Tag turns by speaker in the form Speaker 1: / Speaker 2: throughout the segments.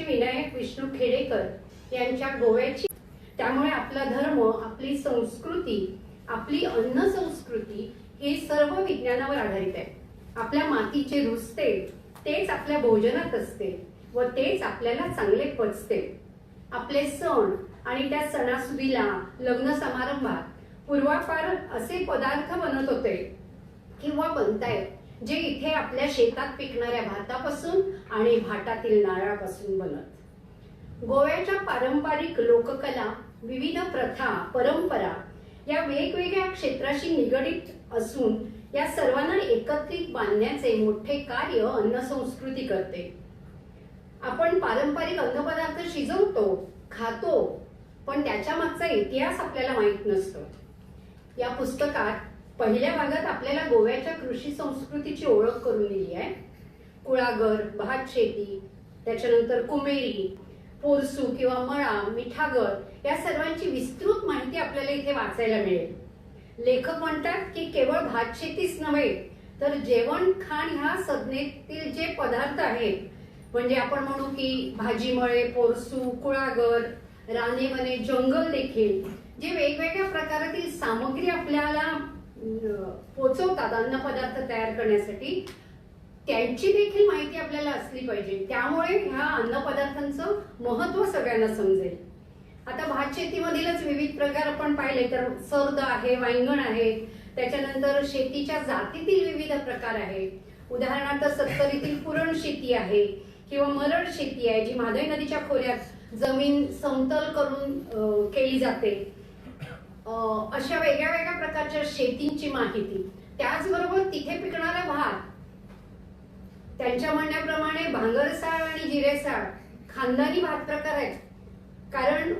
Speaker 1: विनायक विष्णू खेडेकर यांच्या गोव्याची, त्यामुळे आपला धर्म, आपली संस्कृती, आपली अन्न संस्कृती ही सर्व विज्ञानावर आधारित आहे. आपल्या मातीचे रुजते तेच आपल्या भोजनात असते व तेच आपल्याला चांगले पचते. आपले सण आणि त्या सणासुदीला, लग्न समारंभात पूर्वापार असे पदार्थ बनत होते किंवा बनतायत जे इथे आपल्या शेतात पिकणाऱ्या भातापासून आणि भाटातील नारळापासून बनत. गोव्याच्या पारंपरिक लोककला, विविध प्रथा, परंपरा या वेगवेगळ्या क्षेत्राशी निगडित असून या सर्वांना एकत्रित बांधण्याचे मोठे कार्य अन्न संस्कृती करते. आपण पारंपरिक अन्नपदार्थ शिजवतो, खातो, पण त्याच्या मागचा इतिहास आपल्याला माहित नसतो. या पुस्तकात पहिल्या भागात आपल्याला गोव्याच्या कृषी संस्कृतीची ओळख करून दिली आहे. कुळागर, भात शेती, त्याच्यानंतर कुमेरी, पोरसू किंवा मळा, मिठागर या सर्वांची विस्तृत माहिती आपल्याला इथे वाचायला मिळेल. लेखक म्हणतात की केवळ भात शेतीच नव्हे तर जेवण खाण ह्या संज्ञेतील जे पदार्थ आहेत, म्हणजे आपण म्हणू की भाजीमळे, पोरसू, कुळागर, रानेवने, जंगल देखील, जे वेगवेगळ्या प्रकारातील सामग्री आपल्याला पोचवतात अन्नपदार्थ तयार करण्यासाठी, त्यांची देखील माहिती आपल्याला असली पाहिजे. त्यामुळे ह्या अन्नपदार्थांचं महत्व सगळ्यांना समजेल. आता भात शेतीमधीलच विविध प्रकार आपण पाहिले तर सर्द आहे, वांगण आहे, त्याच्यानंतर शेतीच्या जातीतील विविध प्रकार आहेत. उदाहरणार्थ सत्तरीतील पुरण शेती आहे किंवा मरड शेती आहे, जी महादाई नदीच्या खोऱ्यात जमीन समतल करून केली जाते. अशा वेगळ्या वेगळ्या प्रकारच्या शेतींची माहिती, त्याचबरोबर तिथे पिकणारा भात, त्यांच्या म्हणण्याप्रमाणे भांगरसाळ आणि जिरेसाळ खानदानी भात प्रकार आहेत. कारण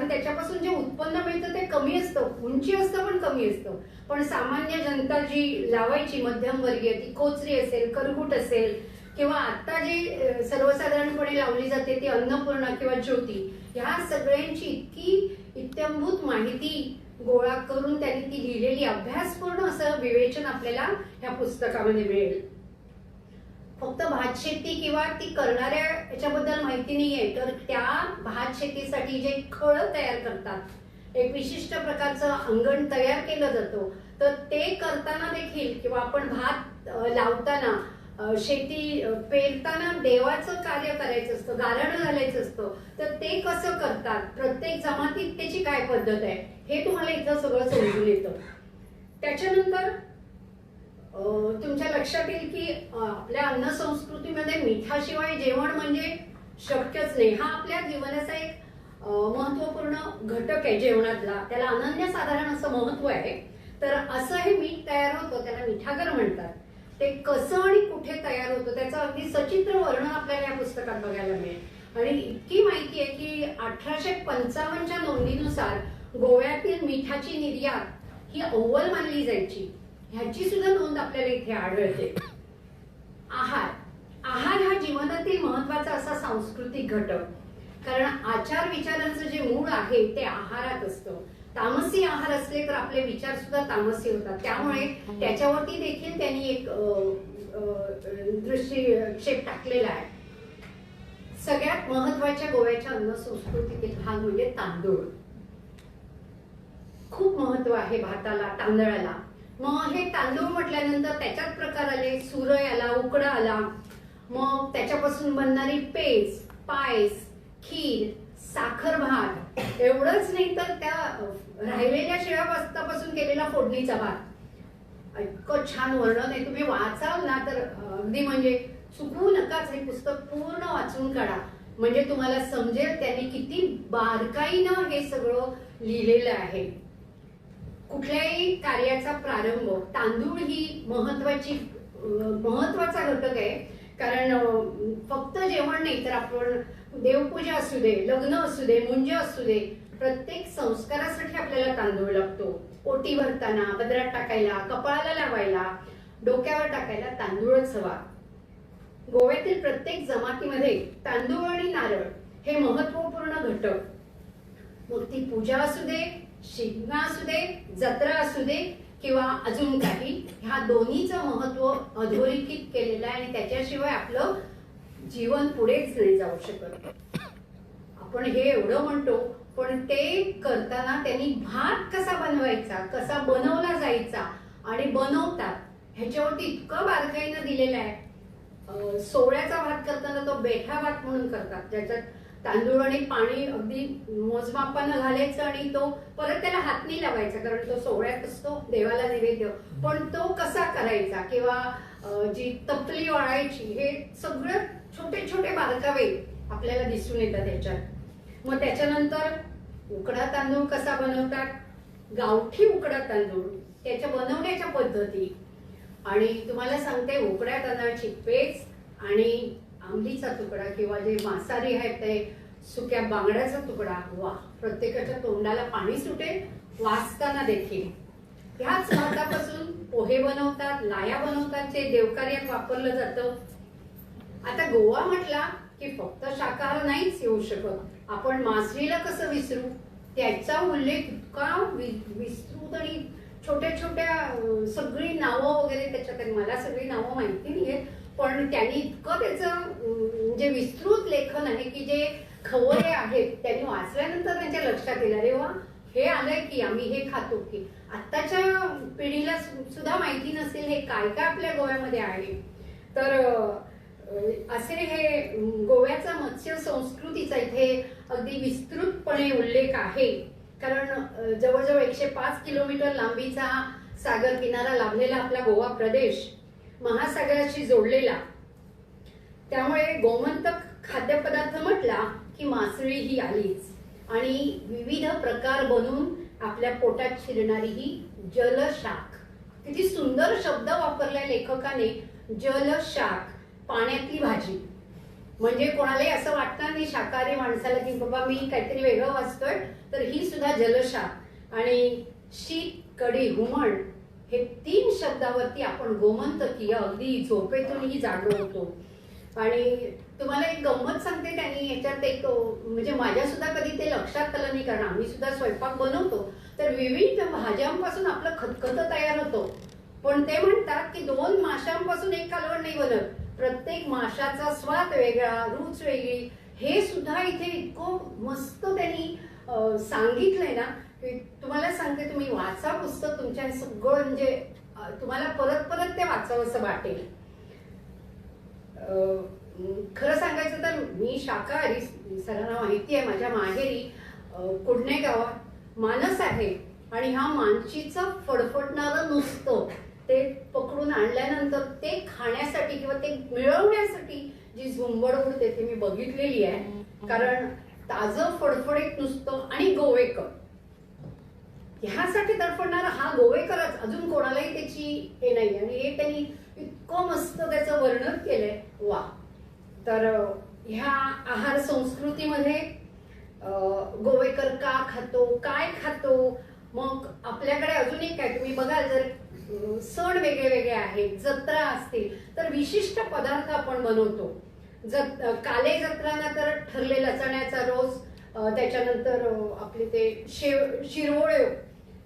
Speaker 1: त्याच्यापासून जे उत्पन्न मिळतं ते कमी असतं, उंची असतं पण कमी असतं. पण सामान्य जनता जी लावायची, मध्यमवर्गीय, ती कोचरी असेल, करगुट असेल किंवा आता जी सर्वसाधारणपणे लावली जाते ती अन्नपूर्णा किंवा ज्योती, ह्या सगळ्यांची इतकी इत्थंभूत माहिती गोळा करून त्यांनी ती लिहिलेली अभ्यासपूर्ण असं विवेचन आपल्याला ह्या पुस्तकामध्ये मिळेल. फक्त भात शेती किंवा ती करणाऱ्या याच्याबद्दल माहिती नाहीये, तर त्या भात शेतीसाठी जे खळ तयार करतात, एक विशिष्ट प्रकारचं अंगण तयार केलं जातं, तर ते करताना देखील किंवा आपण भात लावताना, शेती पेरताना देवाचं कार्य करायचं असतं, गारण घालायचं असतं, तर ते कसं करतात, प्रत्येक जमातीत त्याची काय पद्धत आहे, हे तुम्हाला इथं सगळं समजून येतं. त्याच्यानंतर तुमच्या लक्षात येईल की आपल्या अन्न संस्कृतीमध्ये मिठाशिवाय जेवण म्हणजे शक्यच नाही. हा आपल्या जीवनाचा एक महत्वपूर्ण घटक आहे जेवणातला, त्याला अनन्यसाधारण असं महत्व आहे. तर असं हे मीठ तयार होतं, त्याला मिठागर म्हणतात. ते कसं आणि कुठे तयार होतं त्याचं अगदी सचित्र वर्णन आपल्याला या पुस्तकात बघायला मिळेल. आणि इतकी माहिती आहे की 1855च्या नोंदीनुसार गोव्यातील मिठाची निर्यात ही अव्वल मानली जायची, ह्याची सुद्धा नोंद आपल्याला इथे आढळते. आहार हा जीवनातील महत्वाचा असा सांस्कृतिक घटक, कारण आचार विचारांचं जे मूळ आहे ते आहारात असतं. तामसी आहार असले तर आपले विचार सुद्धा तामसी होतात. त्यामुळे त्याच्यावरती देखील त्यांनी एक दृष्टिक्षेप टाकलेला आहे. सगळ्यात महत्वाच्या गोव्याच्या अन्न संस्कृतीतील भाग म्हणजे तांदूळ. खूप महत्व आहे भाताला, तांदळाला. मग हे तांदूळ म्हटल्यानंतर त्याच्यात प्रकार आले, सुरई आला, उकडा आला, मग त्याच्यापासून बनणारी पेज, पायस, खीर, साखर भात, एवढंच नाही तर त्या राहिलेल्या शिळ्या भातापासून केलेला फोडणीचा भात. इतकं छान वर्णन आहे, तुम्ही वाचाल ना तर अगदी म्हणजे चुकवू नकाच, हे पुस्तक पूर्ण वाचून काढा, म्हणजे तुम्हाला समजेल त्यांनी किती बारकाईनं हे सगळं लिहिलेलं आहे. कुठल्याही कार्याचा प्रारंभ तांदूळ ही महत्वाचा घटक आहे. कारण फक्त जेवण नाही तर आपण देवपूजा असू दे, लग्न असू दे, मुंज असू दे, प्रत्येक संस्कारासाठी आपल्याला तांदूळ लागतो. ओटी भरताना, पदरात टाकायला, कपाळाला लावायला, डोक्यावर टाकायला तांदूळच हवा. गोव्यातील प्रत्येक जमातीमध्ये तांदूळ आणि नारळ हे महत्वपूर्ण घटक. मग ती पूजा असू दे, शिगना असू दे, जत्रा असू दे किंवा अजून काही, ह्या दोन्हीचं महत्व अधोरेखित केलेलं आहे आणि त्याच्याशिवाय आपलं जीवन पुढेच नाही जाऊ शकत. आपण हे एवढं म्हणतो, पण ते करताना त्यांनी भात कसा बनवायचा, कसा बनवला जायचा आणि बनवतात ह्याच्यावरती इतकं बारकाईनं दिलेलं आहे. सोवळ्याचा भात करताना तो बेठा भात म्हणून करतात, ज्याच्यात तांदूळ आणि पाणी अगदी मोजमापानं घालायचं आणि तो परत त्याला हात नाही लावायचा, कारण तो सोवळ्यात असतो, देवाला नैवेद्य. पण तो कसा करायचा किंवा जी तपली वाळायची, हे सगळं छोटे छोटे बारकावे आपल्याला दिसून येतात त्याच्यात. मग त्याच्यानंतर उकडा तांदूळ कसा बनवतात, गावठी उकडा तांदूळ, त्याच्या बनवण्याच्या पद्धती. आणि तुम्हाला सांगते, उकड्या तांदळाची पेच आणि आंबलीचा तुकडा किंवा जे मांसाहारी आहेत ते सुक्या बांगड्याचा तुकडा, वा, प्रत्येकाच्या तोंडाला पाणी सुटेल वाचताना देखील. ह्याच भातापासून पोहे बनवतात, लाया बनवतात, जे देवकार्यात वापरलं जातं. आता गोवा म्हटला की फक्त शाकाहार नाहीच येऊ शकत. आपण मासळीला कसं विसरू, त्याचा उल्लेख इतका विस्तृत आणि छोट्या छोट्या सगळी नावं वगैरे त्याच्यात. मला सगळी नावं माहिती नाहीयेत, पण त्यांनी इतकं त्याचं म्हणजे विस्तृत लेखन आहे की जे खवय्ये आहेत त्यांनी वाचल्यानंतर त्यांच्या लक्षात येईल, अरे वा, हे आलंय की आम्ही हे खातो की. आत्ताच्या पिढीला सुद्धा माहिती नसेल हे काय काय आपल्या गोव्यामध्ये आहे. तर असे हे गोव्याचा मत्स्य संस्कृतीचा इथे अगदी विस्तृतपणे उल्लेख आहे. कारण जवळजवळ 105 किलोमीटर लांबीचा सागर किनारा लाभलेला आपला गोवा प्रदेश महासागराशी जोडलेला, त्यामुळे गोमंतक खाद्यपदार्थ म्हटला की मासळी ही आलीच. आणि विविध प्रकार बनवून आपल्या पोटात शिरणारी ही जलशाक. किती सुंदर शब्द वापरलाय लेखकाने, जलशाक, पाण्यातली भाजी. म्हणजे कोणालाही असं वाटणार नाही शाकाहारी माणसाला की बाबा मी काहीतरी वेगळं वाचतोय, तर ही सुद्धा जलशाक. आणि शीत, कढी, हुमण हे 3 शब्दावरती आपण गोमंतकीय अगदी झोपेतूनही जागे होतो. आणि तुम्हाला एक गंमत सांगते, त्यांनी याच्यात एक म्हणजे माझ्या सुद्धा कधी ते लक्षात आलं नाही, कारण आम्ही सुद्धा स्वयंपाक बनवतो तर विविध भाज्यांपासून आपलं खतखत तयार होतो. पण ते म्हणतात की 2 माशांपासून एक कालवण नाही बनत, प्रत्येक माशाचा स्वाद वेगळा, रूच वेगळी. हे सुद्धा इथे इतकं मस्त त्यांनी सांगितलंय ना की तुम्हाला सांगते, तुम्ही वाचा पुस्तक, तुमच्या सगळं म्हणजे तुम्हाला परत परत ते वाचावं असं वाटेल. खरं सांगायचं तर मी शाकाहारी, सगळ्यांना माहिती आहे. माझ्या माहेरी कुडणे गावात मानस आहे आणि हा मानशीचं फडफडणारं नुसतं ते पकडून आणल्यानंतर ते खाण्यासाठी किंवा ते मिळवण्यासाठी जी झुंबड उडते ती मी बघितलेली आहे. कारण ताजं फडफडीत नुसतं आणि गोवेकर, ह्यासाठी तडफडणारा हा गोवेकरच, अजून कोणालाही त्याची हे नाही. आणि हे त्यांनी इतकं मस्त त्याचं वर्णन केलंय, वा. तर ह्या आहार संस्कृतीमध्ये गोवेकर का खातो, काय खातो, मग आपल्याकडे अजून एक काय, तुम्ही बघाल जर सण वेगळे वेगळे आहेत, जत्रा असतील तर विशिष्ट पदार्थ आपण बनवतो. काले जत्रांना तर ठरलेला चण्याचा रोज, त्याच्यानंतर आपले ते शिरोळे,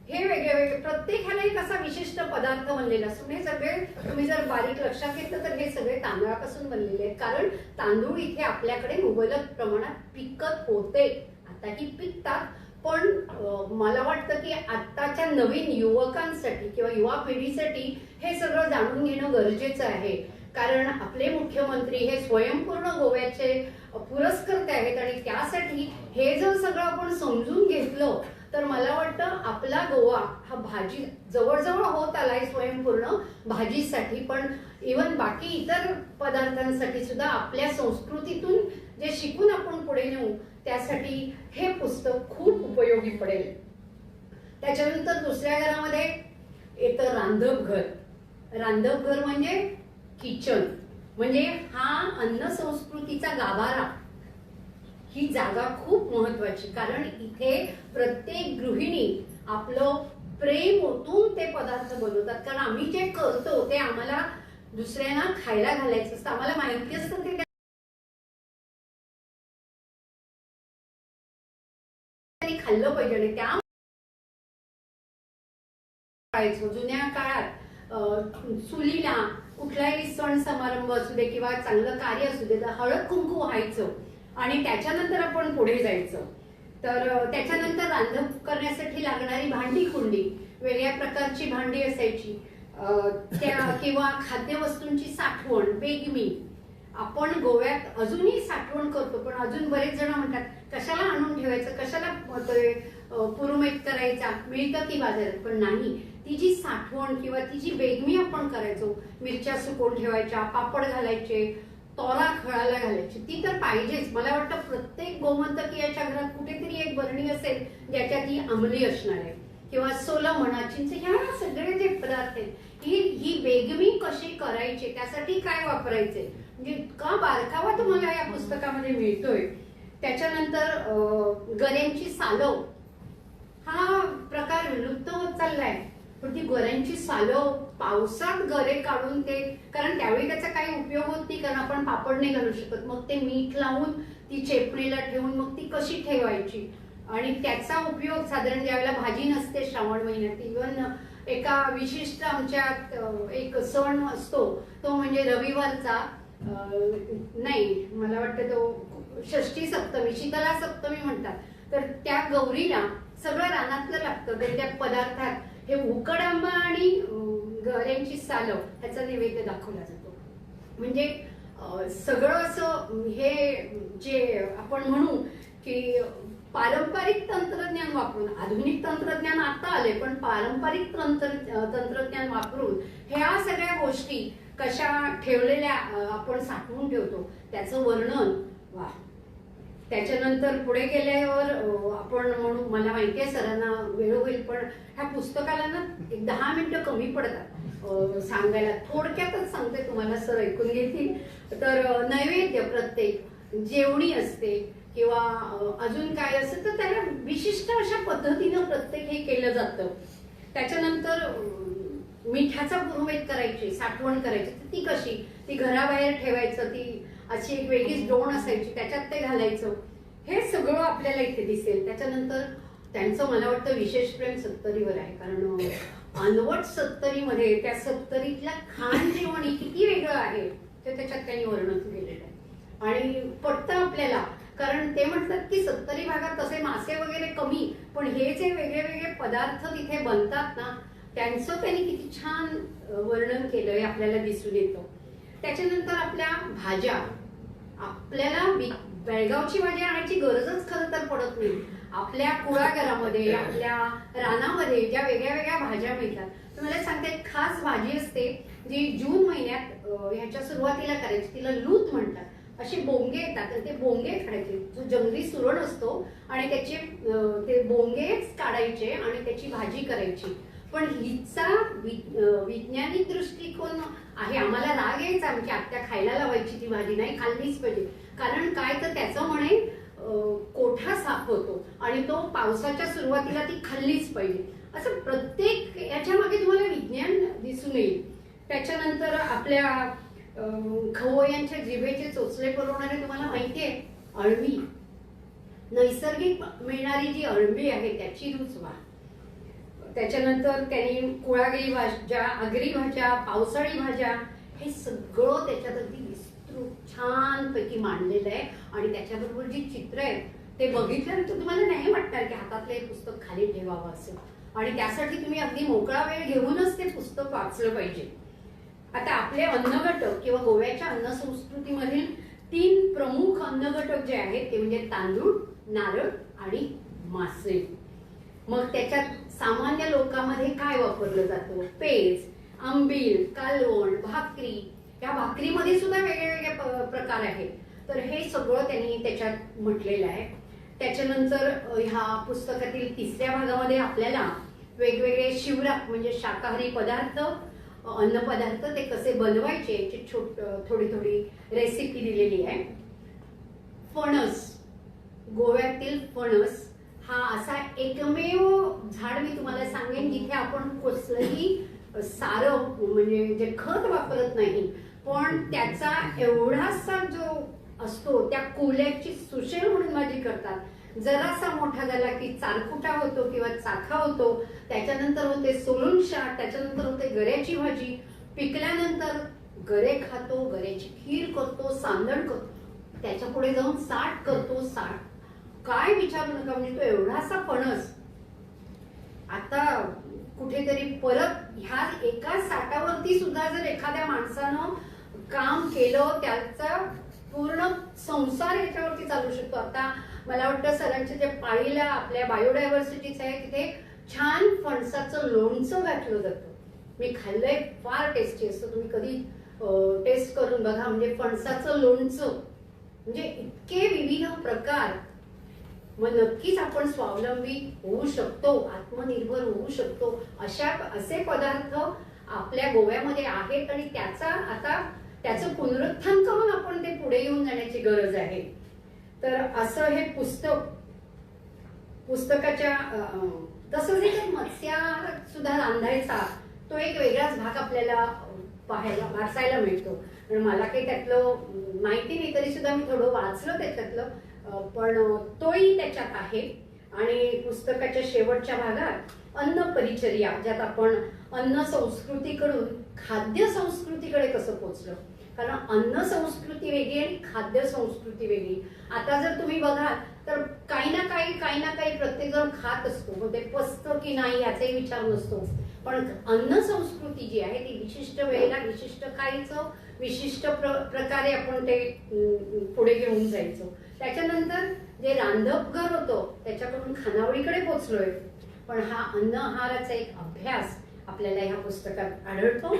Speaker 1: हे वेगळे वेगळे प्रत्येक ह्याला एक असा विशिष्ट पदार्थ बनलेला असतो. हे सगळे तुम्ही जर बारीक लक्षात घेतलं तर हे सगळे तांदळापासून बनलेले आहेत. कारण तांदूळ इथे आपल्याकडे मुबलक प्रमाणात पिकत होते, आताही पिकतात. पण मला वाटतं की आत्ताच्या नवीन युवकांसाठी किंवा युवा पिढीसाठी हे सगळं जाणून घेणं गरजेचं आहे. कारण आपले मुख्यमंत्री हे स्वयंपूर्ण गोव्याचे पुरस्कर्ते आहेत आणि त्यासाठी हे जर सगळं आपण समजून घेतलं तर मला वाटतं आपला गोवा हा भाजी जवळजवळ होत आलाय स्वयंपूर्ण भाजीसाठी, पण इवन बाकी इतर पदार्थांसाठी सुद्धा आपल्या संस्कृतीतून जे शिकून आपण पुढे नेऊ त्यासाठी हे पुस्तक खूप उपयोगी पडेल. त्याच्यानंतर दुसऱ्या घरामध्ये येतं रांधपघर. रांधपघर म्हणजे किचन, म्हणजे हा अन्न संस्कृतीचा गाभारा. ही जागा खूप महत्वाची, कारण इथे प्रत्येक गृहिणी आपलं प्रेम ओतून ते पदार्थ बनवतात. कारण आम्ही जे करतो ते आम्हाला दुसऱ्यांना खायला घालायचं असतं, आम्हाला माहिती असतं ते खाल्लं पाहिजे. आणि त्या जुन्या काळात चुलीला कुठलाही सण समारंभ असू दे किंवा चांगलं कार्य असू दे तर हळद कुंकू व्हायचं आणि त्याच्यानंतर आपण पुढे जायचं. तर त्याच्यानंतर रांधण करण्यासाठी लागणारी भांडी कुंडी, वेगळ्या प्रकारची भांडी असायची, त्या किंवा खाद्यवस्तूंची साठवण, बेगमी. आपण गोव्यात अजूनही साठवण करतो, पण अजून बरेच जण म्हणतात कशाला आणून ठेवायचं, कशाला पुरुमेत करायचा, मिळतं ती बाजारात. पण नाही, ती जी साठवण किंवा ती जी बेगमी आपण करायचो, मिरच्या सुकवून ठेवायच्या, पापड घालायचे, तोरा खळाला घालायची, ती तर पाहिजेच. मला वाटतं प्रत्येक गोमंतकीयाच्या घरात कुठेतरी एक बरणी असेल ज्याच्यात ही अंमली असणार आहे, किंवा सोलं म्हणा, चिंच, ह्या सगळे जे पदार्थ आहेत, ही बेगमी कशी करायची, त्यासाठी काय वापरायचे, म्हणजे इतका बारकावा तुम्हाला या पुस्तकामध्ये मिळतोय. त्याच्यानंतर गऱ्यांची सालव, हा प्रकार विलुप्त होत चाललाय. पण ती गऱ्यांची सालव, पावसात गरे काढून ते, कारण त्यावेळी त्याचा काही उपयोग होत नाही, कारण आपण पापड नाही घालू शकत, मग ते मीठ लावून ती चेपणीला ठेवून मग ती कशी ठेवायची, आणि त्याचा उपयोग साधारण ज्यावेळेला भाजी नसते श्रावण महिन्यात, इव्हन एका विशिष्ट आमच्यात एक सण असतो तो म्हणजे रविवारचा, नाही मला वाटतं तो षष्ठी सप्तमी, शीतला सप्तमी म्हणतात. तर त्या गौरीला सगळं रानातलं लागतं, तर त्या पदार्थात हे उकड आंबा आणि गऱ्यांची सालव ह्याचा नैवेद्य दाखवला जातो. म्हणजे सगळं असं हे जे आपण म्हणू की पारंपरिक तंत्रज्ञान वापरून, आधुनिक तंत्रज्ञान आता आले, पण पारंपरिक तंत्रज्ञान वापरून ह्या सगळ्या गोष्टी कशा ठेवलेल्या आपण साठवून ठेवतो त्याचं वर्णन. वा. त्याच्यानंतर पुढे गेल्यावर आपण म्हणू, मला माहिती आहे सरांना वेळ होईल, पण ह्या पुस्तकाला ना एक 10 मिनिटं कमी पडतात सांगायला, थोडक्यातच सांगते तुम्हाला, सर ऐकून घेतील. तर नैवेद्य प्रत्येक जेवणी असते किंवा अजून काय असतं तर त्याला विशिष्ट अशा पद्धतीनं प्रत्येक हे केलं जातं. त्याच्यानंतर मिठाचा पुरुमेत करायची, साठवण करायची, ती कशी, ती घराबाहेर ठेवायचं, ती अशी एक वेगळीच डोण असायची, त्याच्यात ते घालायचं, हे सगळं आपल्याला इथे दिसेल. त्याच्यानंतर त्यांचं मला वाटतं विशेष प्रेम सत्तरीवर आहे, कारण अनवट सत्तरीमध्ये त्या सत्तरीतल्या खाण जेवणी किती वेगळं आहे ते त्याच्यात त्यांनी वर्णन केलेलं आहे आणि पटतं आपल्याला. कारण ते म्हणतात की सत्तरी भागात तसे मासे वगैरे कमी, पण हे जे वेगळे वेगळे पदार्थ तिथे बनतात ना, त्यांचं त्यांनी किती छान वर्णन केलंय आपल्याला दिसून येतं. त्याच्यानंतर आपल्या भाज्या, आपल्याला बेळगावची भाजी आणायची गरजच खरं तर पडत नाही. आपल्या कुळाघरामध्ये, आपल्या रानामध्ये ज्या वेगळ्या वेगळ्या भाज्या मिळतात. तुम्हाला सांगते, खास भाजी असते जी जून महिन्यात ह्याच्या सुरुवातीला करायची, तिला लूत म्हणतात. असे बोंगे येतात, ते बोंगे काढायचे, जो जंगली सुरण असतो आणि त्याचे ते बोंगेच काढायचे आणि त्याची भाजी करायची. पण हिचा वैज्ञानिक दृष्टिकोन आहे. आम्हाला राग यायचा, आमची आत्या खायला लावायची ती भाजी, नाही खाल्लीच पाहिजे. कारण काय तर त्याचं म्हणे कोठा साफ होतो आणि तो पावसाच्या सुरुवातीला ती खाल्लीच पाहिजे. असं प्रत्येक याच्या मागे तुम्हाला विज्ञान दिसून येईल. त्याच्यानंतर आपल्या खवय्यांच्या जिभेचे चोचले पुरवणारे तुम्हाला माहिती आहे अळवी, नैसर्गिक मिळणारी जी अळवी आहे त्याची रूच वा. त्याच्यानंतर त्यांनी कुळागरी भाज्या, आगरी भाज्या, पावसाळी भाज्या, हे सगळं त्याच्यात अगदी विस्तृत छानपैकी मांडलेलं आहे. आणि त्याच्याबरोबर जी चित्र आहेत ते बघितल्यानंतर तुम्हाला नाही वाटणार की हातातलं हे पुस्तक खाली ठेवावं असं, आणि त्यासाठी तुम्ही अगदी मोकळा वेळ घेऊनच ते पुस्तक वाचलं पाहिजे. आता आपले अन्नघटक किंवा गोव्याच्या अन्न संस्कृतीमधील 3 प्रमुख अन्नघटक जे आहेत ते म्हणजे तांदूळ, नारळ आणि मासे. मग त्याच्यात सामान्य लोकांमध्ये काय वापरलं जातं, पेज, आंबील, कालवण, भाकरी. या भाकरीमध्ये सुद्धा वेगवेगळे प्रकार आहेत. तर हे सगळं त्यांनी त्याच्यात म्हटलेलं आहे. त्याच्यानंतर ह्या पुस्तकातील 3ऱ्या भागामध्ये आपल्याला वेगवेगळे शिवराक म्हणजे शाकाहारी पदार्थ, अन्नपदार्थ ते कसे बनवायचे याची थोडी थोडी रेसिपी दिलेली आहे. फणस, गोव्यातील फणस हा असा एकमेव झाड मी तुम्हाला सांगेन जिथे आपण कसलंही सारं म्हणजे जे खत वापरत नाही, पण त्याचा एवढासा जो असतो त्या कोल्याची सुशेल म्हणून भाजी करतात. जरासा मोठा झाला की चारकुटा होतो किंवा चाखा होतो, त्याच्यानंतर होते सोलून शाक, त्याच्यानंतर होते गऱ्याची भाजी, पिकल्यानंतर गरे खातो, गऱ्याची खीर करतो, सांदण करतो, त्याच्या पुढे जाऊन साठ करतो. साठ काय विचारू नका, म्हणजे तो एवढासा फणस आता कुठेतरी परत ह्या एका साठावरती सुद्धा जर एखाद्या माणसानं काम केलं, त्याचा पूर्ण संसार याच्यावरती चालू शकतो. आता मला वाटतं सरांच्या जे पाळीला आपल्या बायोडायव्हर्सिटीच आहे तिथे छान फणसाचं लोणचं घातलं जातं. मी खाल्लंय, फार टेस्टी असतं. तुम्ही कधी टेस्ट करून बघा. म्हणजे फणसाचं लोणचं, म्हणजे इतके विविध प्रकार. मग नक्कीच आपण स्वावलंबी होऊ शकतो, आत्मनिर्भर होऊ शकतो. असे पदार्थ आपल्या गोव्यामध्ये आहेत आणि त्याचं पुनरुत्थान करून आपण ते पुढे घेऊन जाण्याची गरज आहे. तर असं हे पुस्तकाच्या तसंच एक मत्स्याहार सुद्धा रांधायचा तो एक वेगळाच भाग आपल्याला वाचायला मिळतो. पण मला काही त्यातलं माहिती नाही, तरी सुद्धा मी थोडं वाचलं त्याच्यातलं, पण तोही त्याच्यात आहे. आणि पुस्तकाच्या शेवटच्या भागात अन्न परिचर्या, ज्यात आपण अन्न संस्कृतीकडून खाद्य संस्कृतीकडे कसं पोहोचलं, कारण अन्न संस्कृती वेगळी आणि खाद्य संस्कृती वेगळी. आता जर तुम्ही बघाल तर काही ना काही प्रत्येक जण खात असतो, मग ते पचतं की नाही याचाही विचार नसतो. पण अन्न संस्कृती जी आहे ती विशिष्ट वेळेला विशिष्ट खायचं, विशिष्ट प्रकारे आपण ते पुढे घेऊन जायचं. त्याच्यानंतर जे रांधपघर होतं त्याच्याकडून खानावळीकडे पोचलोय. पण हा अन्न आहाराचा एक अभ्यास आपल्याला ह्या पुस्तकात आढळतो.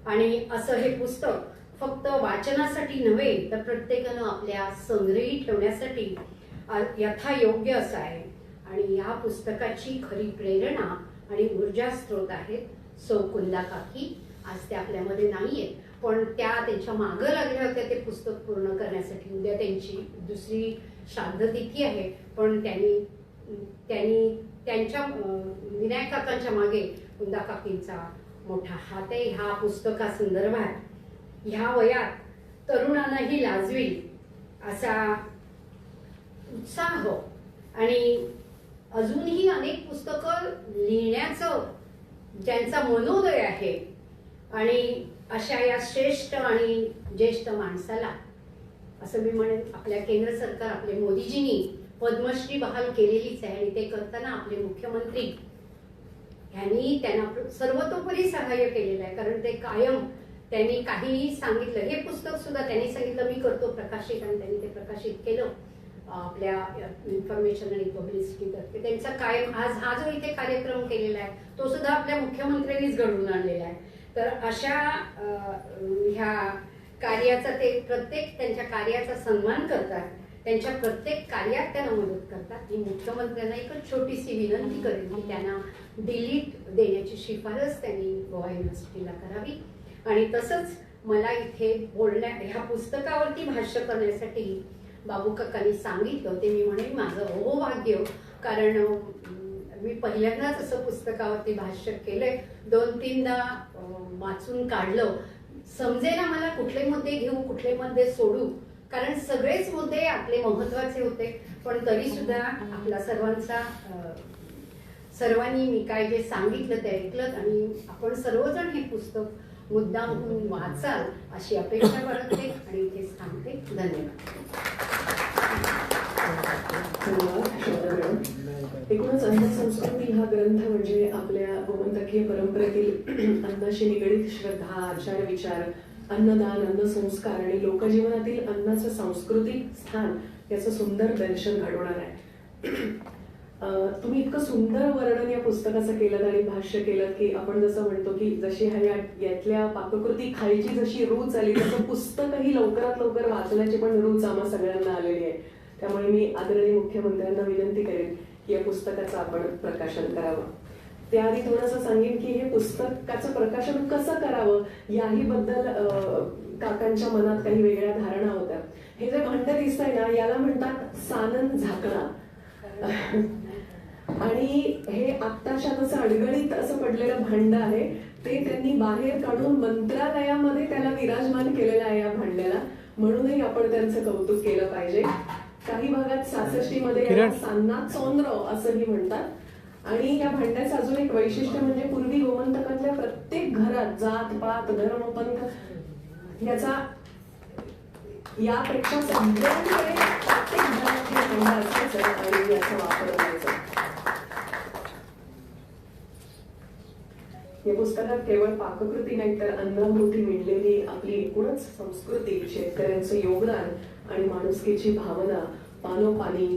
Speaker 1: आणि असं हे पुस्तक फक्त वाचनासाठी नव्हे तर प्रत्येकानं आपल्या संग्रही ठेवण्यासाठी यथायोग्य असं आहे. आणि या पुस्तकाची खरी प्रेरणा आणि ऊर्जा स्रोत आहेत सौ कुंदा काकी. आज त्या आपल्यामध्ये नाहीयेत, पण त्या त्यांच्या मागं लागल्या होत्या ते पुस्तक पूर्ण करण्यासाठी. उद्या त्यांची दुसरी श्राद्ध तिथी आहे, पण त्यांनी त्यांच्या विनायक काकांच्या मागे कुंदा काकींचा मोठा हात आहे. ह्या पुस्तकासंदर्भात ह्या वयात तरुणांनाही लाजवी असा उत्साह आणि अजूनही अनेक पुस्तकं लिहिण्याचं ज्यांचा मनोदय आहे, आणि अशा या श्रेष्ठ आणि ज्येष्ठ माणसाला असं मी म्हणेन, आपल्या केंद्र सरकार, आपले मोदीजींनी पद्मश्री बहाल केलेलीच आहे. आणि ते करताना आपले मुख्यमंत्री यांनी त्यांना सर्वतोपरी सहाय्य केलेलं आहे. कारण ते कायम त्यांनी काहीही सांगितलं, हे पुस्तक सुद्धा त्यांनी सांगितलं मी करतो प्रकाशित, आणि त्यांनी ते प्रकाशित केलं आपल्या इन्फॉर्मेशन आणि पब्लिसिटी तर्फे. त्यांचा कायम हा जो इथे कार्यक्रम केलेला आहे तो सुद्धा आपल्या मुख्यमंत्र्यांनीच घडवून आणलेला आहे. तर अशा ह्या कार्याचा ते प्रत्येक त्यांच्या कार्याचा सन्मान करतात, त्यांच्या प्रत्येक कार्यात त्यांना मदत करतात. मी मुख्यमंत्र्यांना एक छोटीशी विनंती करेन की त्यांना डिलीट देण्याची शिफारस त्यांनी गोवा युनिव्हर्सिटीला करावी. आणि तसंच मला इथे ह्या पुस्तकावरती भाष्य करण्यासाठी बाबू काकांनी सांगितलं ते मी म्हणेन माझं अहोभाग्य. कारण मी पहिल्यांदाच असं पुस्तकावरती भाष्य केलंय, 2-3दा वाचून काढलं. समजेना मला कुठले मुद्दे घेऊ, कुठले मुद्दे सोडू, कारण सगळेच मुद्दे आपले महत्वाचे होते. पण तरी सुद्धा आपला सर्वांनी मी काय जे सांगितलं ते ऐकलं, आणि आपण सर्वजण हे पुस्तक मुद्दाम म्हणून वाचाल अशी अपेक्षा बाळगते आणि इथेच थांबते. धन्यवाद.
Speaker 2: एकूणच अन्न संस्कृती हा ग्रंथ म्हणजे आपल्या गोमंतकीय परंपरेतील अन्नाशी निगडीत श्रद्धा, आचार, विचार, अन्नदान, अन्न संस्कार आणि लोकजीवनातील अन्नाचं सांस्कृतिक स्थान याचं सुंदर दर्शन घडवणार आहे. तुम्ही इतकं सुंदर वर्णन या पुस्तकाचं केलं आणि भाष्य केलं की आपण जसं म्हणतो की जशी यातल्या पाककृती खायची जशी रूच आली तसं पुस्तकही लवकरात लवकर वाचण्याची पण रूच आम्हा सगळ्यांना आलेली आहे. त्यामुळे मी आदरणीय मुख्यमंत्र्यांना विनंती करेन की या पुस्तकाचं आपण प्रकाशन करावं. त्याआधी थोडंसं सांगेन की हे पुस्तकाचं प्रकाशन कसं करावं याही बद्दल काकांच्या मनात काही वेगळ्या धारणा होत्या. हे जे भांड दिसतंय ना याला म्हणतात सानन झाकणा, आणि हे आत्ताच्या तसं अडगळीत असं पडलेलं भांड आहे. ते त्यांनी बाहेर काढून मंत्रालयामध्ये त्याला विराजमान केलेलं आहे या भांड्याला, म्हणूनही आपण त्यांचं कौतुक केलं पाहिजे. काही भागात 66 मध्ये याला सान्ना चोंद्र असंही म्हणतात। आणि या भांड्याचं अजून एक वैशिष्ट्य म्हणजे पूर्वी गोमंतकातल्या प्रत्येक घरात जात पात धर्म पंथ याचा यापेक्षा सगळ्यांकडे प्रत्येक घरात हे भांड असायचं आणि याचा वापर करायचा। या पुस्तकात केवळ पाककृती नाही तर अन्नाभोवती विणलेली आपली एकूणच संस्कृती, शेतकऱ्यांचं योगदान आणि माणुसकीची भावना पानोपानी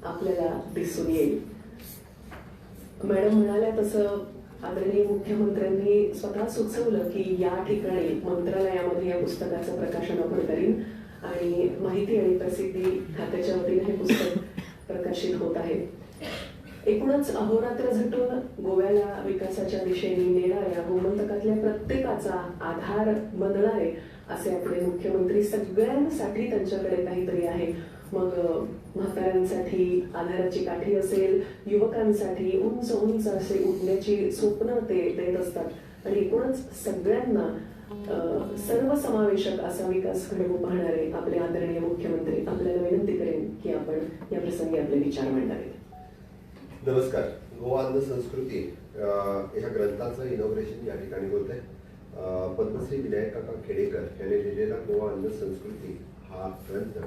Speaker 2: आपल्याला दिसून येईल। मॅडम म्हणाल्या तसं आदरणीय मुख्यमंत्र्यांनी स्वतः सुचवलं की या ठिकाणी मंत्रालयामध्ये या पुस्तकाचं प्रकाशन आपण करीन आणि माहिती आणि प्रसिद्धी खात्याच्या वतीने हे पुस्तक प्रकाशित होत आहे। एकूणच अहोरात्र झटून गोव्याला विकासाच्या दिशेने नेणाऱ्या गोमंतकातल्या प्रत्येकाचा आधार बनणारे असे आपले मुख्यमंत्री सगळ्यांसाठी त्यांच्याकडे काहीतरी आहे। मग म्हाताऱ्यांसाठी आधाराची काठी असेल, युवकांसाठी उंच उंच असे उठण्याची स्वप्न ते देत असतात आणि एकूणच सगळ्यांना सर्वसमावेशक असा विकास घडवू पाहणारे आपले आदरणीय मुख्यमंत्री। आपल्याला विनंती करेन की आपण या प्रसंगी आपले विचार मांडावेत।
Speaker 3: नमस्कार। गोवा अन्न संस्कृती ह्या ग्रंथाचं इनॉग्रेशन या ठिकाणी होत आहे। पद्मश्री विनायक काका खेडेकर यांनी लिहिलेला गोवा अन्न संस्कृती हा ग्रंथ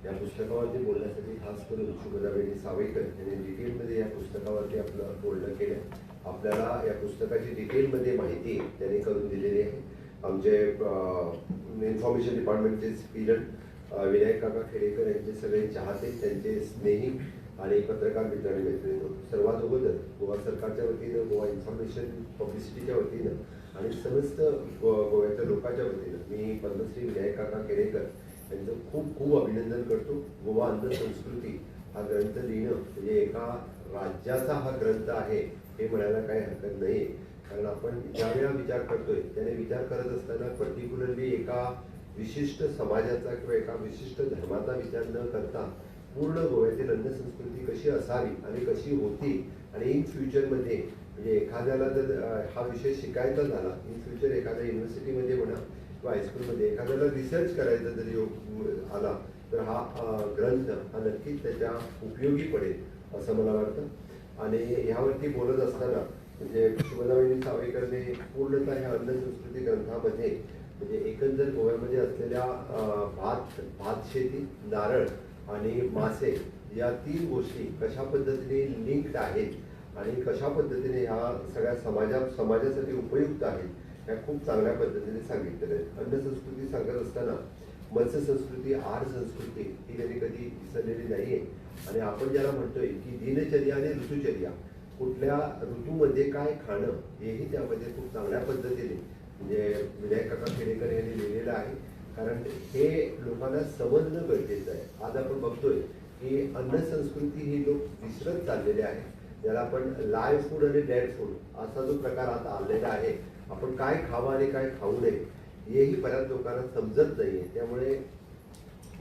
Speaker 3: या पुस्तकावरती बोलण्यासाठी खास करून शुभदावेनी सावेकर यांनी डिटेलमध्ये या पुस्तकावरती आपलं बोलणं केलं। आपल्याला या पुस्तकाची डिटेलमध्ये माहिती त्यांनी करून दिलेली आहे। आमचे इन्फॉर्मेशन डिपार्टमेंटचे स्पिरिट विनायक काका खेडेकर यांचे सगळे चाहते, त्यांचे स्नेही आणि पत्रकार मित्र आणि मैत्रिणी सर्वात अगोदर गोवा सरकारच्या वतीनं, गोवा इन्फॉर्मेशन पब्लिसिटीच्या वतीनं आणि समस्त गोव्याच्या लोकांच्या वतीनं मी पद्मश्री विनायक काका खेडेकर यांचं खूप खूप अभिनंदन करतो। गोवा अन्न संस्कृती हा ग्रंथ लिहिणं म्हणजे एका राज्याचा हा ग्रंथ आहे हे म्हणायला काही हरकत नाही, कारण आपण ज्यावेळेला विचार करतोय त्याने विचार करत असताना पर्टिक्युलरली एका विशिष्ट समाजाचा किंवा एका विशिष्ट धर्माचा विचार न करता पूर्ण गोव्यातील अन्न संस्कृती कशी असावी आणि कशी होती आणि इन फ्युचरमध्ये म्हणजे एखाद्याला जर हा विषय शिकायचा झाला, इन फ्युचर एखाद्या युनिव्हर्सिटीमध्ये म्हणा किंवा हायस्कूलमध्ये एखाद्याला रिसर्च करायचा जर योग आला तर हा ग्रंथ हा नक्कीच त्याच्या उपयोगी पडेल असं मला वाटतं। आणि ह्यावरती बोलत असताना म्हणजे शुभदावेनी सावेकरने पूर्णतः ह्या अन्न संस्कृती ग्रंथामध्ये म्हणजे एकंदर गोव्यामध्ये असलेल्या भात शेती, नारळ आणि मासे या 3 गोष्टी कशा पद्धतीने लिंक्ड आहेत आणि कशा पद्धतीने ह्या सगळ्या समाजासाठी उपयुक्त आहेत ह्या खूप चांगल्या पद्धतीने सांगितलेल्या आहेत। अन्न संस्कृती सांगत असताना मत्स्य संस्कृती, आहार संस्कृती ही कधी कधी विसरलेली नाहीये आणि आपण ज्याला म्हणतोय की दिनचर्या आणि ऋतुचर्या, कुठल्या ऋतूमध्ये काय खाणं हेही त्यामध्ये खूप चांगल्या पद्धतीने म्हणजे विनायक काका खेडेकर यांनी लिहिलेलं आहे, कारण हे लोकांना समजणं गरजेचं आहे। आज आपण बघतोय की अन्न संस्कृती ही लोक विसरत चाललेले आहे, ज्याला आपण लाईव्ह फूड आणि डेड फूड असा जो प्रकार आता आलेला आहे, आपण काय खावं आणि काय खाऊ नये हेही बऱ्याच लोकांना समजत नाहीये। त्यामुळे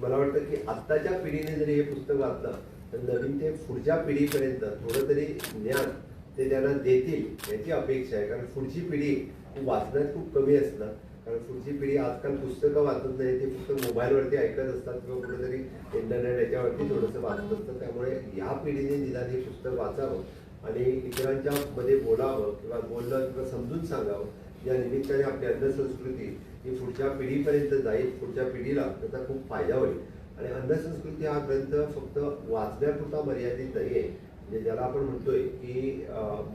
Speaker 3: मला वाटतं की आत्ताच्या पिढीने जरी हे पुस्तक वाचलं तर नवीन ते पुढच्या पिढीपर्यंत थोडं तरी ज्ञान ते त्यांना देतील याची अपेक्षा आहे, कारण पुढची पिढी वाचण्यात खूप कमी असणार, कारण पुढची पिढी आजकाल पुस्तकं वाचत नाही, ते फक्त मोबाईलवरती ऐकत असतात किंवा कुठेतरी इंटरनेट याच्यावरती थोडंसं वाचत असतं। त्यामुळे ह्या पिढीने निदान हे पुस्तक वाचावं आणि इतरांच्या मध्ये बोलावं किंवा बोललं किंवा समजून सांगावं, या निमित्ताने आपली अन्न संस्कृती ही पुढच्या पिढीपर्यंत जाईल, पुढच्या पिढीला त्याचा खूप फायदा होईल। आणि अन्न संस्कृती हा ग्रंथ फक्त वाचण्यापुरता मर्यादित नाहीये, म्हणजे ज्याला आपण म्हणतोय की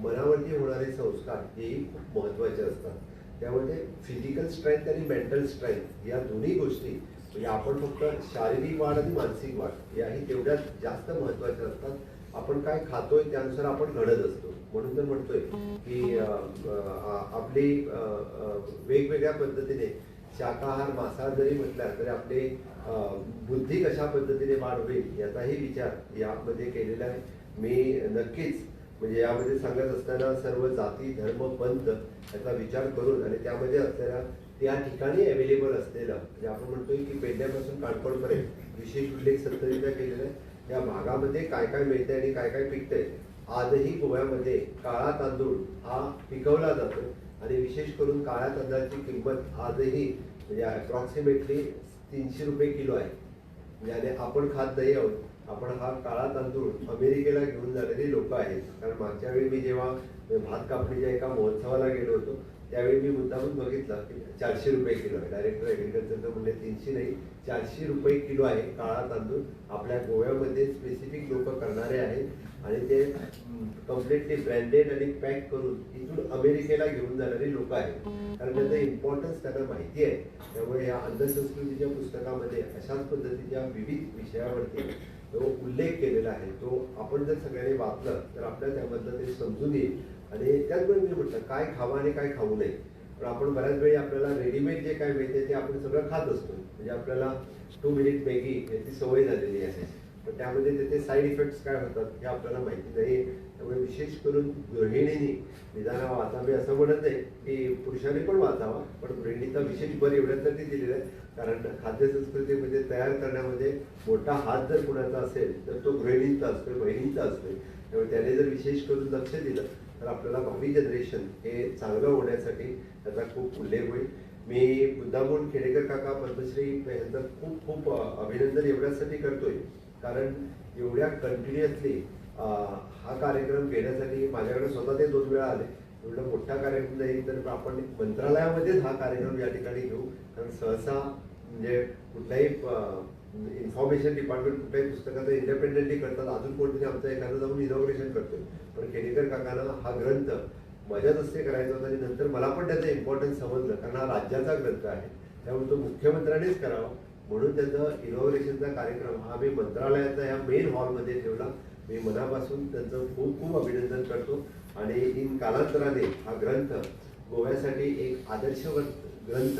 Speaker 3: मनावरती होणारे संस्कार हेही खूप महत्त्वाचे असतात। त्यामध्ये फिजिकल स्ट्रेंथ आणि मेंटल स्ट्रेंथ या दोन्ही गोष्टी म्हणजे आपण फक्त शारीरिक वाढ आणि मानसिक वाढ याही तेवढ्याच जास्त महत्त्वाच्या असतात। आपण काय खातोय त्यानुसार आपण घडत असतो, म्हणून तर म्हणतोय की आपली वेगवेगळ्या पद्धतीने शाकाहार मांसाहार जरी म्हटला तरी आपली बुद्धी कशा पद्धतीने वाढ होईल याचाही विचार यामध्ये केलेला आहे। मी नक्कीच म्हणजे यामध्ये सांगत असताना सर्व जाती धर्म पंथ याचा विचार करून आणि त्यामध्ये असलेल्या त्या ठिकाणी अवेलेबल असलेलं म्हणजे आपण म्हणतोय की पेडण्यापासून काणकोणपर्यंत विशेष उल्लेख सत्तरीचा केलेला आहे। या भागामध्ये काय काय मिळतंय आणि काय काय पिकतंय। आजही गोव्यामध्ये काळा तांदूळ हा पिकवला जातो आणि विशेष करून काळ्या तांदळाची किंमत आजही म्हणजे अप्रॉक्सिमेटली 300 रुपये किलो आहे। म्हणजे आणि आपण खात नाही आहोत. आपण हा काळा तांदूळ अमेरिकेला घेऊन जाणारी लोक आहेत. कारण मागच्या वेळी मी जेव्हा भात कापणीच्या एका महोत्सवाला गेलो होतो त्यावेळी मी मुद्दामून बघितलं की 400 रुपये किलो आहे. डायरेक्टर ॲग्रिकल्चरचं म्हणले 300 नाही 400 रुपये किलो आहे काळा तांदूळ. आपल्या गोव्यामध्ये स्पेसिफिक लोक करणारे आहेत आणि ते कम्प्लिटली ब्रँडेड आणि पॅक करून इथून अमेरिकेला घेऊन जाणारी लोक आहेत. कारण त्याचं इम्पॉर्टन्स त्यांना माहिती आहे. त्यामुळे या अंधसंस्कृतीच्या पुस्तकामध्ये अशाच पद्धतीच्या विविध विषयावरती तो उल्लेख केलेला आहे. तो आपण जर सगळ्यांनी वाचलं तर आपल्याला त्यामधलं ते समजून येईल. आणि त्याचबरोबर मी म्हटलं काय खावं आणि काय खाऊ नये. पण आपण बऱ्याच वेळी आपल्याला रेडीमेड जे काय मिळते ते आपण सगळं खात असतो. म्हणजे आपल्याला 2 मिनिट मॅगी याची सवय झालेली आहे. पण त्यामध्ये त्याचे साईड इफेक्ट्स काय होतात हे आपल्याला माहिती नाही. त्यामुळे विशेष करून गृहिणींनी निदान वाचावे असं म्हणत नाही की पुरुषांनी पण वाचावा, पण गृहिणीचा विशेष भर एवढ्यासाठी दिलेला आहे कारण खाद्यसंस्कृतीमध्ये तयार करण्यामध्ये मोठा हात जर कुणाचा असेल तर तो गृहिणींचा असतो, बहिणींचा असतो. त्यामुळे त्याने जर विशेष करून लक्ष दिलं तर आपल्याला भावी जनरेशन हे चांगलं होण्यासाठी त्याचा खूप उल्लेख होईल. मी मुद्दामून खेडेकर काका पद्मश्री यांचं खूप खूप अभिनंदन एवढ्यासाठी करतोय कारण एवढ्या कंटिन्युअसली हा कार्यक्रम घेण्यासाठी माझ्याकडे स्वतः ते 2 वेळा आले. एवढा मोठा कार्यक्रम नाही तर आपण मंत्रालयामध्येच हा कार्यक्रम या ठिकाणी घेऊ. कारण सहसा म्हणजे कुठलाही इन्फॉर्मेशन डिपार्टमेंट कुठल्याही पुस्तकाचं इंडिपेंडेंटली करतात. अजून कोणतरी आमचं एखादं जाऊन इनॉग्रेशन करतोय. पण खेडेकर काकांना हा ग्रंथ माझ्याच हस्ते करायचा होता आणि नंतर मला पण त्याचं इम्पॉर्टन्स समजलं कारण हा राज्याचा ग्रंथ आहे. त्यामुळे तो मुख्यमंत्र्यांनीच करावा म्हणून त्याचं इनॉग्रेशनचा कार्यक्रम हा मी मंत्रालयाचा या मेन हॉलमध्ये ठेवला. मी मनापासून त्यांचं खूप खूप अभिनंदन करतो. आणि इन कालांतराने हा ग्रंथ गोव्यासाठी एक आदर्शवत ग्रंथ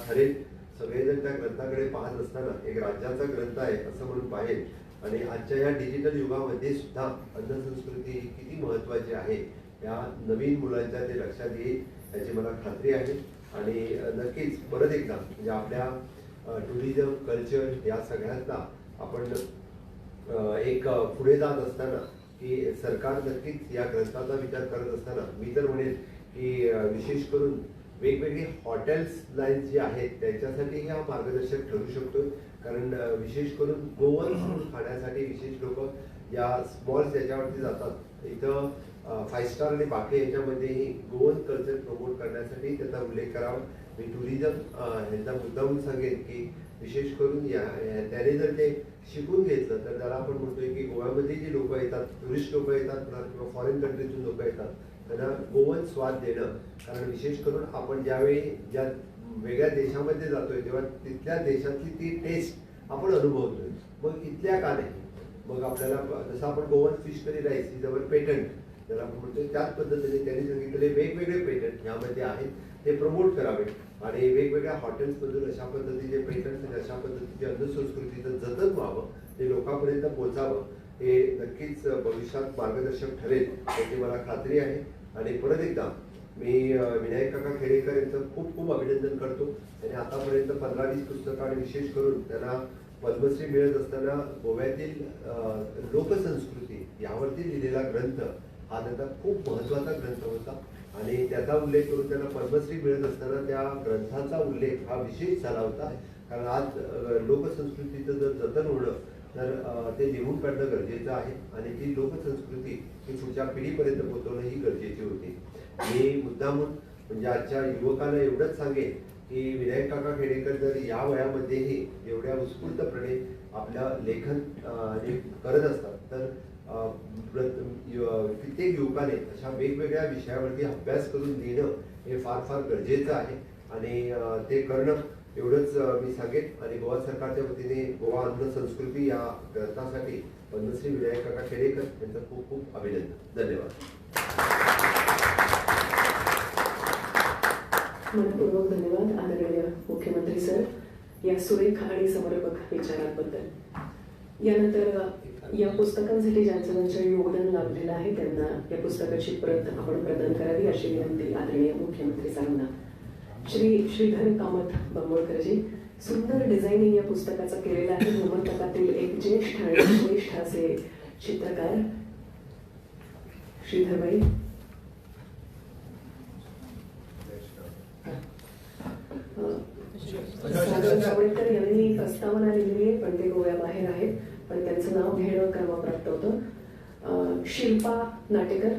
Speaker 3: ठरेल. सगळेजण त्या ग्रंथाकडे पाहत असताना एक राज्याचा ग्रंथ आहे असं म्हणून पाहेल. आणि आजच्या या डिजिटल युगामध्ये सुद्धा अंधसंस्कृती ही किती महत्त्वाची आहे या नवीन मुलांच्या ते लक्षात येईल याची मला खात्री आहे. आणि नक्कीच परत एकदा म्हणजे आपल्या टुरिझम कल्चर या सगळ्यांना आपण एक पुढे जात असताना की सरकार नक्कीच या ग्रंथाचा विचार करत असताना मी तर म्हणेन की विशेष करून वेगवेगळी हॉटेल्स लाईन्स जी आहेत त्यांच्यासाठी हा मार्गदर्शक ठरू शकतो. कारण विशेष करून गोवन फूड खाण्यासाठी विशेष लोक या स्मॉल्स याच्यावरती जातात. इथं 5 स्टार आणि बाकी याच्यामध्येही गोवन कल्चर प्रमोट करण्यासाठी त्याचा उल्लेख करावा. मी टुरिझम ह्यांचा मुद्दामून सांगेन की विशेष करून त्याने जर ते शिकून घेतलं तर त्याला आपण म्हणतोय की गोव्यामध्ये जी लोक येतात, टुरिस्ट लोक येतात किंवा फॉरेन कंट्रीतून लोक येतात त्यांना गोवन स्वाद देणं. कारण विशेष करून आपण ज्यावेळी ज्या वेगळ्या देशामध्ये जातोय तेव्हा तिथल्या देशातली ती टेस्ट आपण अनुभवतोय. मग इथल्या का नाही. मग आपल्याला जसं आपण गोवन फिश करी राईस ही जवळ पेटंट ज्याला आपण म्हणतोय त्याच पद्धतीने त्यांनी सांगितलेले वेगवेगळे पेटंट यामध्ये आहेत ते प्रमोट करावे. आणि वेगवेगळ्या हॉटेल्समधून अशा पद्धतीचे पेटंट आणि अशा पद्धतीचे अन्नसंस्कृतीचं जतन व्हावं ते लोकांपर्यंत पोहोचावं हे नक्कीच भविष्यात मार्गदर्शक ठरेल याची मला खात्री आहे. आणि परत एकदा मी विनायक काका खेडेकर यांचं खूप खूप अभिनंदन करतो. त्यांनी आतापर्यंत 15-20 पुस्तकं आणि विशेष करून त्यांना पद्मश्री मिळत असताना गोव्यातील लोकसंस्कृती यावरती लिहिलेला ग्रंथ हा त्याचा खूप महत्त्वाचा ग्रंथ होता. आणि त्याचा उल्लेख करून त्यांना पद्मश्री मिळत असताना त्या ग्रंथाचा उल्लेख हा विशेष झाला होता. कारण आज लोकसंस्कृतीचं जर जतन होणं तर ते लिहून काढणं गरजेचं आहे आणि ती लोकसंस्कृती ही पुढच्या पिढीपर्यंत पोहोचवणं ही गरजेची होती. मी मुद्दामून म्हणजे आजच्या युवकांना एवढंच सांगेन की विनायक काका खेडेकर जर या वयामध्येही एवढ्या उत्स्फूर्तपणे आपलं लेखन करत असतात तर कित्येक युवकाने अशा वेगवेगळ्या विषयावरती अभ्यास करून लिहिणं हे फार फार गरजेचं आहे. आणि ते करणं एवढंच मी सांगेन. आणि गोवा सरकारच्या वतीने गोवा अन्न संस्कृती या ग्रंथासाठी पद्मश्री विनायक काका खेडेकर यांचं खूप खूप अभिनंदन. धन्यवाद.
Speaker 2: मनपूर्वक धन्यवाद आदरणीय मुख्यमंत्री सर या सुरेख आणि समर्पक विचारांबद्दल. यानंतर या पुस्तकांसाठी ज्यांचं योगदान लाभलेलं आहे त्यांना या पुस्तकाची प्रत आपण प्रदान करावी अशी विनंती आदरणीय मुख्यमंत्री साहेबांना. श्री श्रीधर कामत बंबोळकरजी सुंदर डिझायनिंग या पुस्तकाचं केलेलं आहे. गोमंतकातील एक ज्येष्ठ आणि श्रेष्ठ असे चित्रकार श्रीधरबाई. सागर जावडेकर यांनी प्रस्तावना लिहिली आहे, पण ते गोव्याबाहेर आहेत, पण त्यांचं नाव घेणं क्रमप्राप्त होतं. शिल्पा नाटेकर,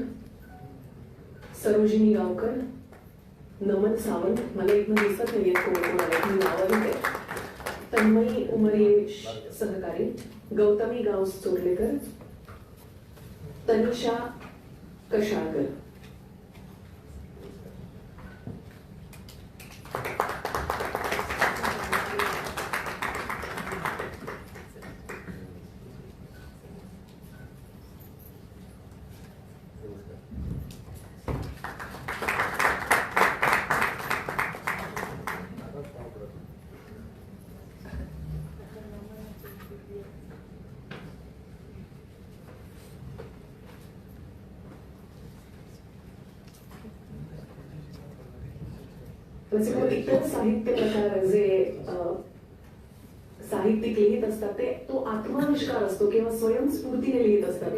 Speaker 2: सरोजिनी गावकर, नमन सावंत, मला इथनं दिसत नाहीये कोण कोण आहे, मी नावं लिहिते. तन्मयी उमरे सहकारी, गौतमी गावस चोरलेकर, तनिषा कशाळकर. म्हणजे मग इतर साहित्य प्रकार जे साहित्यिक लिहित असतात ते तो आत्माविष्कार असतो किंवा स्वयंस्फूर्तीने लिहित असतात.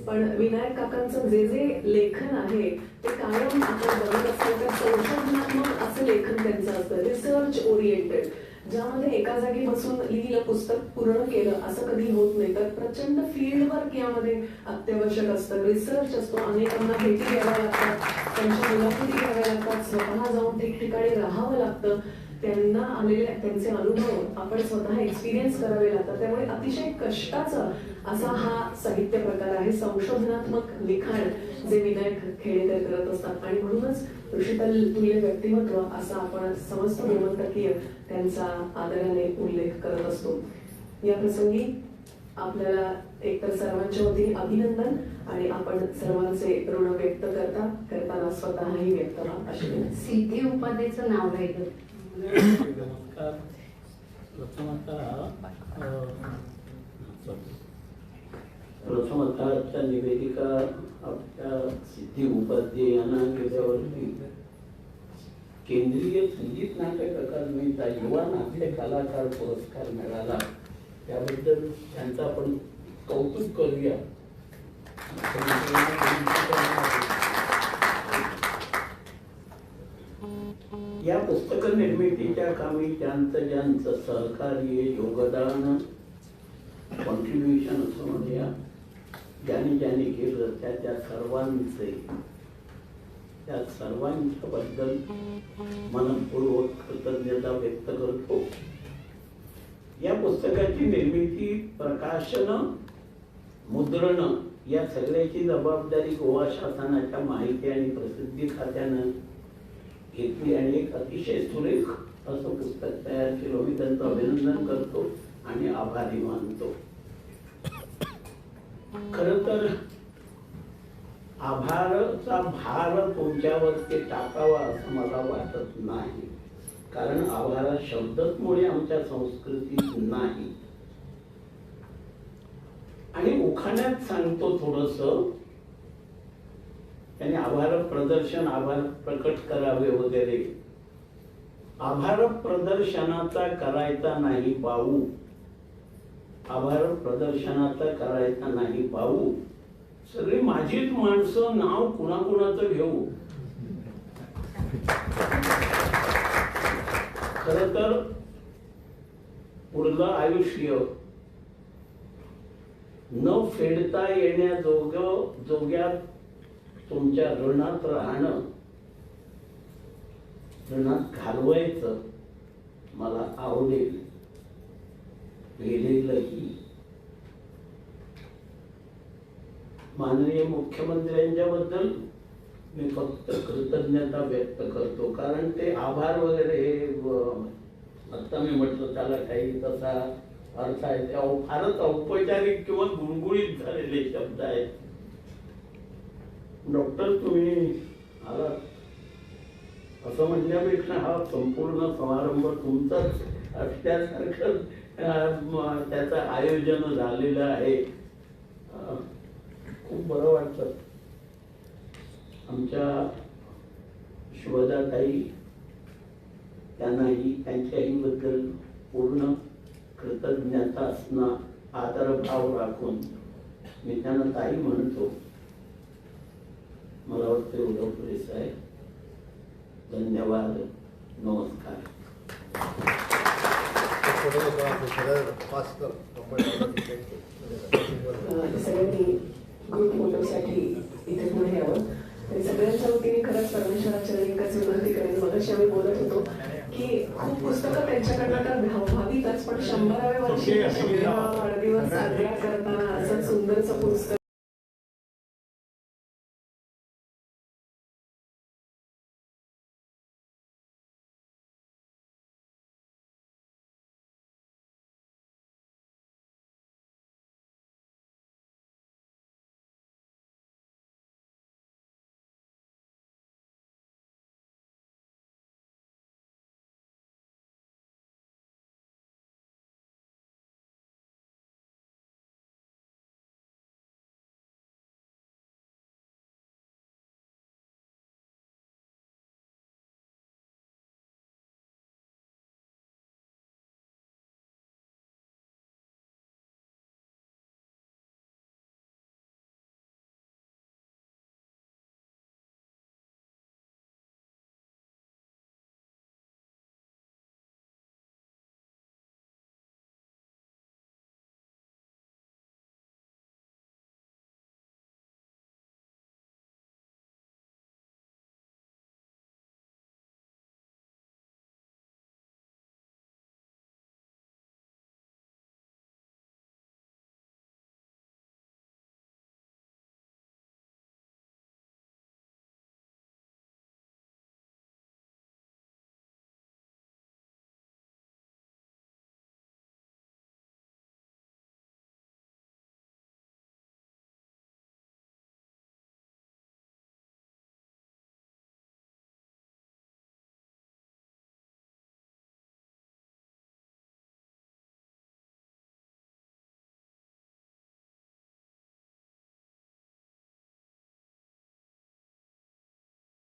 Speaker 2: पण विनायक काकांचं जे जे लेखन आहे ते कायम आपण बघत असतो तर संशोधनात्मक असं लेखन त्यांचं असतं, रिसर्च ओरिएंटेड, ज्यामध्ये एका जागी बसून लिहिलं पुस्तक पूर्ण केलं असं कधी होत नाही. तर प्रचंड फील्ड वर्क यामध्ये अत्यावश्यक असतं, रिसर्च असतो, अनेकांना भेटी घ्याव्या लागतात, त्यांच्या मुलाखती घ्याव्या लागतात, स्वतः जाऊन ठिकठिकाणी राहावं लागतं, त्यांना आलेले त्यांचे अनुभव आपण स्वतः एक्सपिरियन्स करावे लागतात. त्यामुळे अतिशय कष्टाचा असा हा साहित्य प्रकार आहे, संशोधनात्मक लिखाण जे विनायक खेडेकर करत असतात. आणि म्हणूनच ऋषितल तुल्य व्यक्तिमत्व असा आपण समस्त गोमंतकीय त्यांचा आदराने उल्लेख करत असतो. या प्रसंगी आपल्याला एकतर सर्वांच्या वतीने अभिनंदन आणि आपण सर्वांचे ऋण व्यक्त करताना स्वतःही व्यक्त व्हा अशी विनंती.
Speaker 1: सिद्धी उपाधीचं नाव राहिलं.
Speaker 4: नमस्कार. प्रथमतः आजच्या निवेदिका आपल्या सिद्धी उपाध्ये यांना गेल्यावरती केंद्रीय संगीत नाटक अकादमीचा युवा नाट्य कलाकार पुरस्कार मिळाला, त्याबद्दल त्यांचं आपण कौतुक करूया. या पुस्तक निर्मितीच्या कामी ज्यांचं सहकार्य, योगदान, कॉन्ट्रीब्युशन असं म्हणूया, ज्यांनी केलं त्या सर्वांच्या बद्दल मनपूर्वक कृतज्ञता व्यक्त करतो. या पुस्तकाची निर्मिती, प्रकाशन, मुद्रण या सगळ्याची जबाबदारी गोवा शासनाच्या माहिती आणि प्रसिद्धी खात्यानं घेतली आणि एक अतिशय सुरेख असं पुस्तक तयार केलं. मी त्यांचं अभिनंदन करतो आणि आभारी मानतो. खर तर आभाराचा भार तुमच्यावरती टाकावा असं मला वाटत नाही, कारण आभार हा शब्दच मुळे आमच्या संस्कृतीत नाही. आणि उखाण्यात सांगतो थोडस, त्याने आभार प्रदर्शन, आभार प्रकट करावे वगैरे. आभार प्रदर्शनाचा करायचा नाही पाऊ, आभार प्रदर्शनाचा करायचा नाही पाऊ, सगळी माझीच माणसं, नाव कुणाकुणाचं घेऊ. खर तर पुढलं आयुष्य न फेडता येण्याजोग्या तुमच्या ऋणात राहणं, ऋणात घालवायचं मला आवडेल. गेलेलंही माननीय मुख्यमंत्र्यांच्या बद्दल मी फक्त कृतज्ञता व्यक्त करतो, कारण ते आभार वगैरे हे आता मी म्हटलं त्याला काही तसा अर्थ आहे, ते फारच औपचारिक किंवा गुणगुणित झालेले शब्द आहेत. डॉक्टर तुम्ही आलात असं म्हणण्यापेक्षा हा संपूर्ण समारंभ तुमचाच असल्यासारखं त्याचं आयोजन झालेलं आहे. खूप बरं वाटतं. आमच्या शुभदाताई, त्यांनाही त्यांच्याही बद्दल पूर्ण कृतज्ञता असणं, आदरभाव राखून मी त्यांना ताई म्हणतो. मला वाटतं एवढं पुरेसं आहे. धन्यवाद. नमस्कार.
Speaker 2: सगळ्यांनी ग्रुप फोटोसाठी इथे पुढे यावं आणि सगळ्यांच्या वतीने खरंच परमेश्वराच्या एकच विनंती करेन. मगाशी आम्ही बोलत होतो की खूप पुस्तकं त्यांच्याकडनं तर व्हावीतच, पण 100व्या वर्षी 100वा वाढदिवस साजरा करताना असं सुंदरचं पुस्तक